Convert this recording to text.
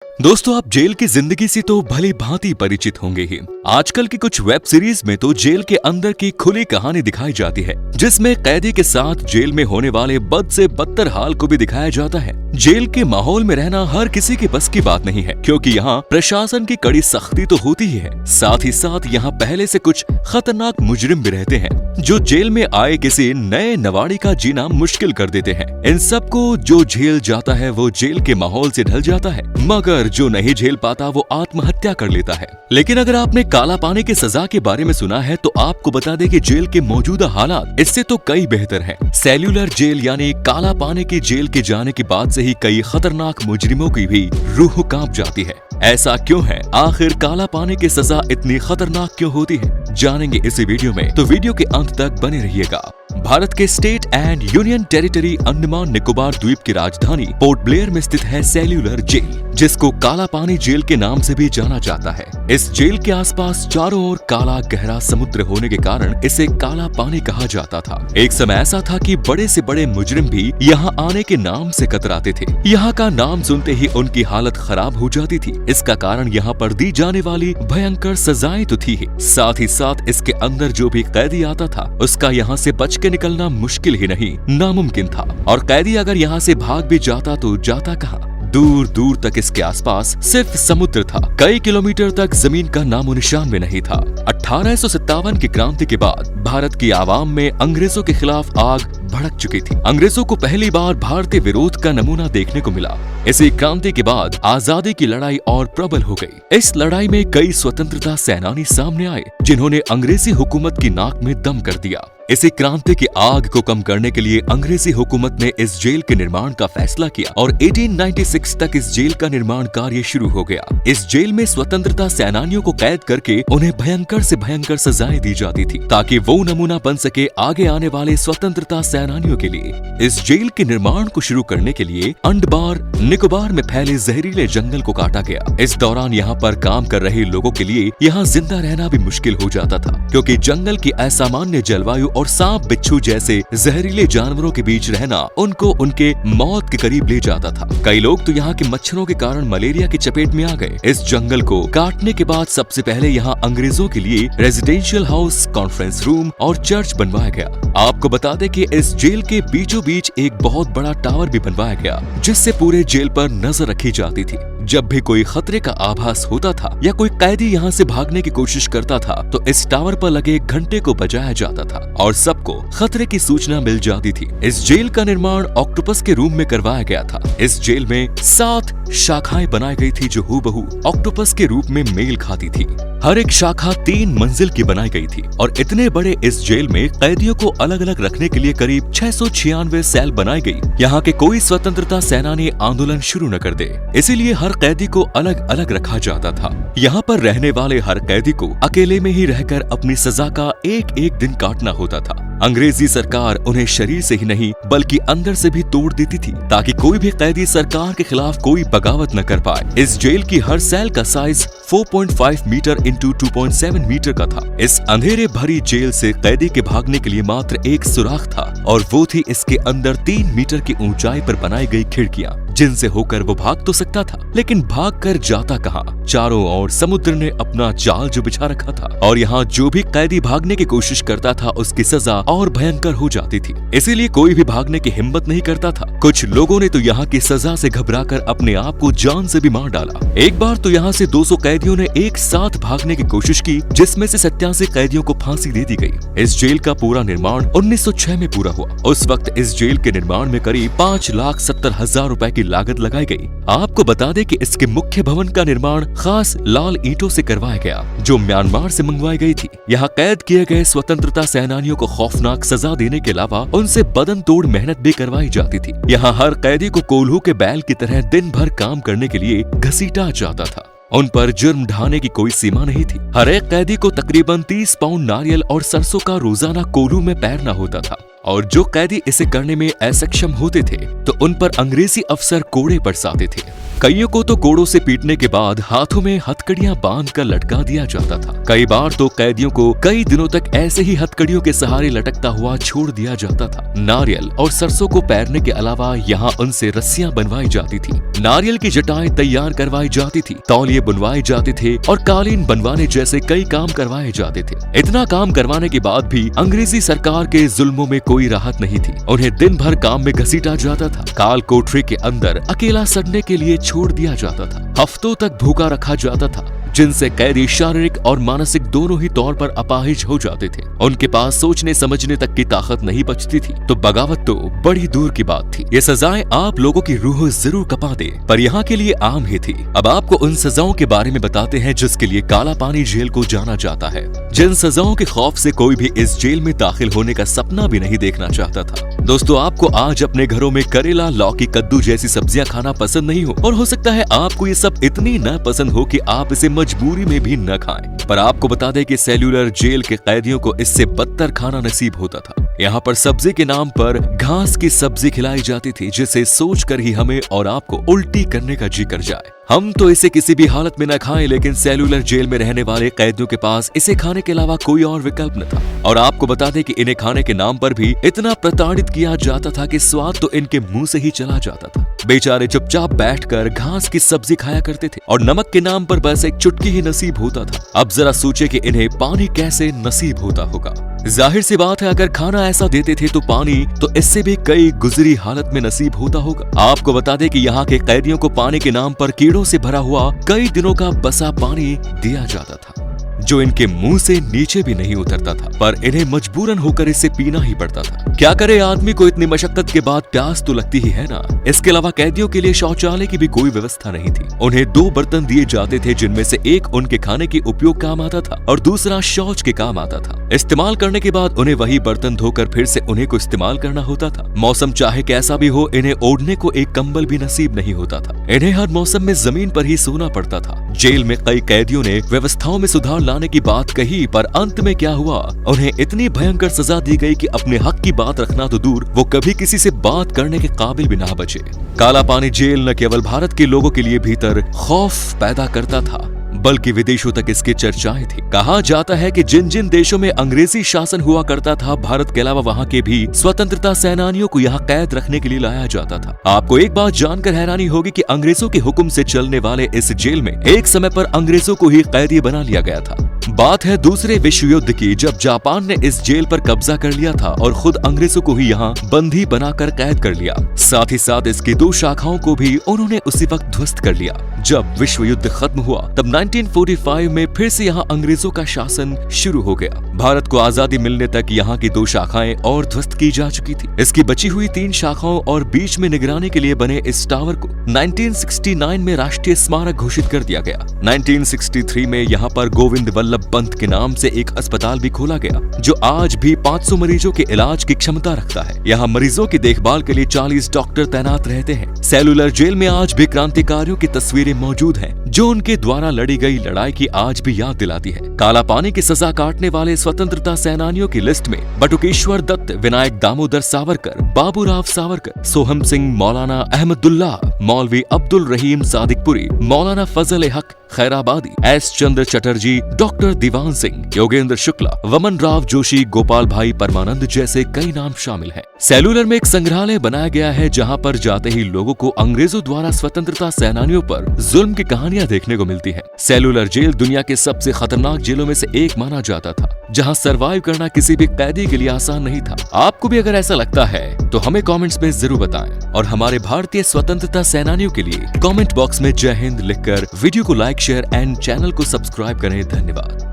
दोस्तों, आप जेल की जिंदगी से तो भली भांति परिचित होंगे ही। आजकल की कुछ वेब सीरीज में तो जेल के अंदर की खुली कहानी दिखाई जाती है, जिसमें कैदी के साथ जेल में होने वाले बद से बदतर हाल को भी दिखाया जाता है। जेल के माहौल में रहना हर किसी के बस की बात नहीं है, क्योंकि यहाँ प्रशासन की कड़ी सख्ती तो होती ही है, साथ ही साथ यहाँ पहले से कुछ खतरनाक मुजरिम भी रहते हैं, जो जेल में आए किसी नए नवाड़ी का जीना मुश्किल कर देते हैं। इन सबको जो झेल जाता है वो जेल के माहौल से ढल जाता है, मगर जो नहीं झेल पाता वो आत्महत्या कर लेता है। लेकिन अगर आपने काला पानी की सजा के बारे में सुना है तो आपको बता दें कि जेल के मौजूदा हालात इससे तो कई बेहतर हैं। सेल्यूलर जेल यानी काला पानी की जेल के जाने के बाद से ही कई खतरनाक मुजरिमों की भी रूह कांप जाती है। ऐसा क्यों है? आखिर काला पानी की सजा इतनी खतरनाक क्यों होती है? जानेंगे इसी वीडियो में, तो वीडियो के अंत तक बने रहिएगा। भारत के state and union territory Andaman Nicobar द्वीप की राजधानी पोर्ट ब्लेयर में स्थित है सेल्यूलर जेल, जिसको काला पानी जेल के नाम से भी जाना जाता है। इस जेल के आसपास चारों ओर काला गहरा समुद्र होने के कारण इसे काला पानी कहा जाता था। एक समय ऐसा था कि बड़े से बड़े मुजरिम भी यहाँ आने के नाम से कतराते थे। यहाँ का नाम सुनते ही उनकी हालत खराब हो जाती थी। इसका कारण यहाँ पर दी जाने वाली भयंकर सजाएं तो थी ही, साथ ही साथ इसके अंदर जो भी कैदी आता था उसका यहाँ से बच के निकलना मुश्किल ही नहीं, नामुमकिन था। और कैदी अगर यहाँ से भाग भी जाता तो जाता कहाँ? दूर दूर तक इसके आसपास सिर्फ समुद्र था। कई किलोमीटर तक जमीन का नामो निशान भी नहीं था। 1857 की क्रांति के बाद भारत की आवाम में अंग्रेजों के खिलाफ आग भड़क चुकी थी। अंग्रेजों को पहली बार भारतीय विरोध का नमूना देखने को मिला। इसी क्रांति के बाद आजादी की लड़ाई और प्रबल हो गई। इस लड़ाई में कई स्वतंत्रता सेनानी सामने आए, जिन्होंने अंग्रेजी हुकूमत की नाक में दम कर दिया। इसी क्रांति की आग को कम करने के लिए अंग्रेजी हुकूमत ने इस जेल के निर्माण का फैसला किया और 1896 तक इस जेल का निर्माण कार्य शुरू हो गया। इस जेल में स्वतंत्रता सेनानियों को कैद करके उन्हें भयंकर से भयंकर सजाएं दी जाती थी, ताकि वो नमूना बन सके आगे आने वाले स्वतंत्रता सेनानियों के लिए। इस जेल के निर्माण को शुरू करने के लिए अंडमान निकोबार में फैले जहरीले जंगल को काटा गया। इस दौरान यहाँ पर काम कर रहे लोगों के लिए यहाँ जिंदा रहना भी मुश्किल हो जाता था, क्योंकि जंगल की असामान्य जलवायु और सांप बिच्छू जैसे जहरीले जानवरों के बीच रहना उनको उनके मौत के करीब ले जाता था। कई लोग तो यहाँ के मच्छरों के कारण मलेरिया की चपेट में आ गए। इस जंगल को काटने के बाद सबसे पहले यहाँ अंग्रेजों के लिए रेजिडेंशियल हाउस, कॉन्फ्रेंस रूम और चर्च बनवाया गया। आपको बता दें कि इस जेल के बीचों बीच एक बहुत बड़ा टावर भी बनवाया गया, जिससे पूरे जेल पर नजर रखी जाती थी। जब भी कोई खतरे का आभास होता था या कोई कैदी यहाँ से भागने की कोशिश करता था तो इस टावर पर लगे घंटे को बजाया जाता था और सबको खतरे की सूचना मिल जाती थी। इस जेल का निर्माण ऑक्टोपस के रूप में करवाया गया था। इस जेल में 7 शाखाएं बनाई गई थी, जो हूबहू ऑक्टोपस के रूप में मेल खाती थी। हर एक शाखा 3 मंजिल की बनाई गई थी और इतने बड़े इस जेल में कैदियों को अलग अलग रखने के लिए करीब 696 सेल बनाई गई। यहाँ के कोई स्वतंत्रता सेनानी आंदोलन शुरू न कर दे, इसीलिए हर कैदी को अलग अलग रखा जाता था। यहाँ पर रहने वाले हर कैदी को अकेले में ही रहकर अपनी सजा का एक एक दिन काटना होता था। अंग्रेजी सरकार उन्हें शरीर से ही नहीं बल्कि अंदर से भी तोड़ देती थी, ताकि कोई भी कैदी सरकार के खिलाफ कोई बगावत न कर पाए। इस जेल की हर सेल का साइज 4.5 मीटर इंटू 2.7 मीटर का था। इस अंधेरे भरी जेल से कैदी के भागने के लिए मात्र एक सुराख था, और वो थी इसके अंदर 3 मीटर की ऊंचाई पर बनाई गई खिड़कियां, जिनसे होकर वो भाग तो सकता था, लेकिन भाग कर जाता कहाँ? चारों ओर समुद्र ने अपना जाल जो बिछा रखा था, और यहाँ जो भी कैदी भागने की कोशिश करता था उसकी सजा और भयंकर हो जाती थी। इसीलिए कोई भी भागने की हिम्मत नहीं करता था। कुछ लोगों ने तो यहाँ की सजा से घबराकर अपने आप को जान से भी मार डाला। एक बार तो यहाँ से 200 कैदियों ने एक साथ भागने की कोशिश की, जिसमें से 87 कैदियों को फांसी दे दी गई। इस जेल का पूरा निर्माण 1906 में पूरा हुआ। उस वक्त इस जेल के निर्माण में करीब 5,70,000 रुपए की लागत लगाई गई। आपको बता दें कि इसके मुख्य भवन का निर्माण खास लाल ईंटों से करवाया गया, जो म्यांमार से मंगवाई गई थी। यहाँ कैद किए गए स्वतंत्रता सेनानियों को खौफनाक सजा देने के अलावा उनसे बदन तोड़ मेहनत भी करवाई जाती थी। यहाँ हर कैदी को कोल्हू के बैल की तरह दिन भर काम करने के लिए घसीटा जाता था। उन पर जुर्म ढाने की कोई सीमा नहीं थी। हर एक कैदी को तकरीबन 30 पाउंड नारियल और सरसों का रोजाना कोल्हू में पैरना होता था। और जो कैदी इसे करने में असक्षम होते थे तो उन पर अंग्रेजी अफसर कोड़े बरसाते थे। कईयों को तो कोड़ों से पीटने के बाद हाथों में हथकड़ियां बांधकर लटका दिया जाता था। कई बार तो कैदियों को कई दिनों तक ऐसे ही हथकड़ियों के सहारे लटकता हुआ छोड़ दिया जाता था। नारियल और सरसों को पैरने के अलावा यहाँ उनसे रस्सियां बनवाई जाती थी, नारियल की जटाएं तैयार करवाई जाती थी, तौलिए बुनवाए जाते थे और कालीन बनवाने जैसे कई काम करवाए जाते थे। इतना काम करवाने के बाद भी अंग्रेजी सरकार के जुल्मों में कोई राहत नहीं थी। उन्हें दिन भर काम में घसीटा जाता था, काल कोठरी के अंदर अकेला सड़ने के लिए छोड़ दिया जाता था, हफ्तों तक भूखा रखा जाता था, जिनसे कैदी शारीरिक और मानसिक दोनों ही तौर पर अपाहिज हो जाते थे। उनके पास सोचने समझने तक की ताकत नहीं बचती थी तो बगावत तो बड़ी दूर की बात थी। ये सजाएं आप लोगों की रूह जरूर कपा दे, पर यहाँ के लिए आम ही थी। अब आपको उन सजाओं के बारे में बताते हैं जिसके लिए काला पानी जेल को जाना जाता है, जिन सजाओं के खौफ से कोई भी इस जेल में दाखिल होने का सपना भी नहीं देखना चाहता था। दोस्तों, आपको आज अपने घरों में करेला, लौकी, कद्दू जैसी सब्जियां खाना पसंद नहीं हो और हो सकता है आपको ये सब इतनी न पसंद हो कि आप इसे मजबूरी में भी न खाएं, पर आपको बता दें कि सेल्यूलर जेल के कैदियों को इससे बदतर खाना नसीब होता था। यहाँ पर सब्जी के नाम पर घास की सब्जी खिलाई जाती थी, जिसे सोचकर ही हमें और आपको उल्टी करने का जी कर जाए। हम तो इसे किसी भी हालत में न खाएं, लेकिन सेल्यूलर जेल में रहने वाले कैदियों के पास इसे खाने के अलावा कोई और विकल्प न था। और आपको बता दें कि इन्हें खाने के नाम पर भी इतना प्रताड़ित किया जाता था कि स्वाद तो इनके मुंह से ही चला जाता था। बेचारे चुपचाप बैठकर घास की सब्जी खाया करते थे और नमक के नाम पर बस एक चुटकी ही नसीब होता था। अब जरा सोचे कि इन्हें पानी कैसे नसीब होता होगा। जाहिर सी बात है, अगर खाना ऐसा देते थे तो पानी तो इससे भी कई गुजरी हालत में नसीब होता होगा। आपको बता दें कि यहाँ के कैदियों को पानी के नाम पर कीड़ों से भरा हुआ कई दिनों का बसा पानी दिया जाता था, जो इनके मुंह से नीचे भी नहीं उतरता था, पर इन्हें मजबूरन होकर इसे पीना ही पड़ता था। क्या करे, आदमी को इतनी मशक्कत के बाद प्यास तो लगती ही है ना। इसके अलावा कैदियों के लिए शौचालय की भी कोई व्यवस्था नहीं थी। उन्हें 2 बर्तन दिए जाते थे, जिनमें से एक उनके खाने के उपयोग काम आता था और दूसरा शौच के काम आता था। इस्तेमाल करने के बाद उन्हें वही बर्तन धोकर फिर से उन्हें को इस्तेमाल करना होता था। मौसम चाहे कैसा भी हो, इन्हें ओढ़ने को एक कंबल भी नसीब नहीं होता था। इन्हें हर मौसम में जमीन पर ही सोना पड़ता था। जेल में कई कैदियों ने व्यवस्थाओं में सुधार लाने की बात कही, पर अंत में क्या हुआ, उन्हें इतनी भयंकर सजा दी गई कि अपने हक की बात रखना तो दूर, वो कभी किसी से बात करने के काबिल भी ना बचे। काला पानी जेल न केवल भारत के लोगों के लिए भीतर खौफ पैदा करता था, बल्कि विदेशों तक इसकी चर्चाएं थी। कहा जाता है कि जिन जिन देशों में अंग्रेजी शासन हुआ करता था, भारत के अलावा वहां के भी स्वतंत्रता सेनानियों को यहाँ कैद रखने के लिए लाया जाता था। आपको एक बात जानकर हैरानी होगी कि अंग्रेजों के हुक्म से चलने वाले इस जेल में एक समय पर अंग्रेजों को ही कैदी बना लिया गया था। बात है दूसरे विश्व युद्ध की, जब जापान ने इस जेल पर कब्जा कर लिया था और खुद अंग्रेजों को ही यहाँ बंदी बनाकर कैद कर लिया। साथ ही साथ इसकी 2 शाखाओं को भी उन्होंने उसी वक्त ध्वस्त कर लिया। जब विश्व युद्ध खत्म हुआ तब 1945 में फिर से यहाँ अंग्रेजों का शासन शुरू हो गया। भारत को आजादी मिलने तक यहाँ की 2 शाखाएं और ध्वस्त की जा चुकी थी। इसकी बची हुई 3 शाखाओं और बीच में निगरानी के लिए बने इस टावर को 1969 में राष्ट्रीय स्मारक घोषित कर दिया गया। 1963 में यहाँ पर गोविंद वल्लभ पंत के नाम से एक अस्पताल भी खोला गया, जो आज भी 500 मरीजों के इलाज की क्षमता रखता है। यहाँ मरीजों की देखभाल के लिए 40 डॉक्टर तैनात रहते हैं। सेल्यूलर जेल में आज भी क्रांतिकारियों की तस्वीरें मौजूद हैं, जो उनके द्वारा लड़ी गई लड़ाई की आज भी याद दिलाती है। काला पानी की सजा काटने वाले स्वतंत्रता सेनानियों की लिस्ट में बटुकेश्वर दत्त, विनायक दामोदर सावरकर, बाबूराव सावरकर, सोहम सिंह, मौलाना अहमदुल्लाह, मौलवी अब्दुल रहीम सादिकपुरी, मौलाना फजल हक खैराबादी, एस चंद्र चटर्जी, डॉक्टर दीवान सिंह, योगेंद्र शुक्ला, वमन राव जोशी, गोपाल भाई परमानंद जैसे कई नाम शामिल हैं। सेल्यूलर में एक संग्रहालय बनाया गया है, जहां पर जाते ही लोगों को अंग्रेजों द्वारा स्वतंत्रता सेनानियों पर जुल्म की कहानियां देखने को मिलती हैं। सेल्यूलर जेल दुनिया के सबसे खतरनाक जेलों में से एक माना जाता था, जहां सरवाइव करना किसी भी कैदी के लिए आसान नहीं था। आपको भी अगर ऐसा लगता है तो हमें कमेंट्स में जरूर बताएं और हमारे भारतीय स्वतंत्रता सेनानियों के लिए कमेंट बॉक्स में जय हिंद लिखकर वीडियो को लाइक, शेयर एंड चैनल को सब्सक्राइब करें। धन्यवाद।